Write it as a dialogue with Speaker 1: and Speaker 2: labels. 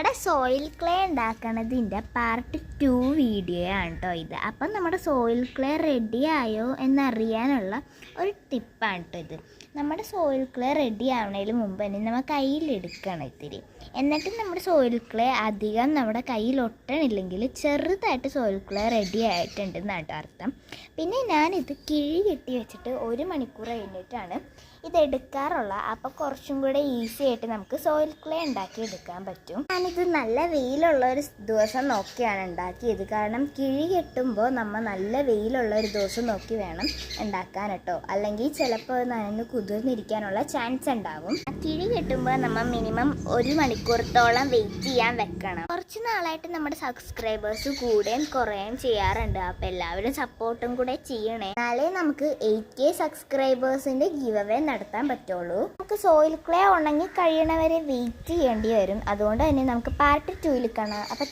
Speaker 1: നമ്മുടെ soil clay ഉണ്ടാക്കണതിൻ്റെ part 2 video ആണ് കേട്ടോ ഇത്. അപ്പം നമ്മുടെ സോയിൽ ക്ലേ റെഡി ആയോ എന്നറിയാനുള്ള ഒരു ടിപ്പാണ് കേട്ടോ ഇത്. നമ്മുടെ സോയിൽ ക്ലേ റെഡി ആവുന്നതിന് മുമ്പ് തന്നെ നമ്മൾ കയ്യിലെടുക്കണം ഇത്തിരി. എന്നിട്ട് നമ്മുടെ സോയിൽ ക്ലേ അധികം നമ്മുടെ കയ്യിൽ ഒട്ടണില്ലെങ്കിൽ ചെറുതായിട്ട് സോയിൽ ക്ലേ റെഡി ആയിട്ടുണ്ടെന്നാണ് കേട്ടോ അർത്ഥം. പിന്നെ ഞാനിത് കിഴി കെട്ടി വെച്ചിട്ട് 1 മണിക്കൂർ കഴിഞ്ഞിട്ടാണ് ഇതെടുക്കാറുള്ള. അപ്പോൾ കുറച്ചും കൂടെ ഈസി ആയിട്ട് നമുക്ക് സോയിൽ ക്ലേ ഉണ്ടാക്കി എടുക്കാൻ പറ്റും. ഞാനിത് നല്ല വെയിലുള്ള ഒരു ദിവസം നോക്കിയാണ് ഉണ്ടാക്കിയത്. കാരണം കിഴി കെട്ടുമ്പോൾ നമ്മൾ നല്ല വെയിലുള്ള ഒരു ദിവസം നോക്കി വേണം ഉണ്ടാക്കാൻ കേട്ടോ. അല്ലെങ്കിൽ ചിലപ്പോൾ നനഞ്ഞ് കുതിർന്നിരിക്കാനുള്ള ചാൻസ് ഉണ്ടാവും. കിഴി കെട്ടുമ്പോൾ നമ്മൾ മിനിമം 1 മണിക്കൂറത്തോളം വെയിറ്റ് ചെയ്യാൻ വെക്കണം. കുറച്ച് നാളായിട്ട് നമ്മുടെ സബ്സ്ക്രൈബേഴ്സ് കൂടുകയും കുറയുകയും ചെയ്യാറുണ്ട്. അപ്പോൾ എല്ലാവരും സപ്പോർട്ടും കൂടെ ചെയ്യണേ. എന്നാലേ നമുക്ക് 8K സബ്സ്ക്രൈബേഴ്സിൻ്റെ ഗിവ് അവേ നടത്താൻ പറ്റുള്ളൂ. നമുക്ക് സോയിൽ ക്ലേ ഉണങ്ങി കഴിയണവരെ വെയിറ്റ് ചെയ്യേണ്ടി വരും. അതുകൊണ്ട് തന്നെ നമുക്ക് പാർട്ട് 2 കാണാം. അപ്പോൾ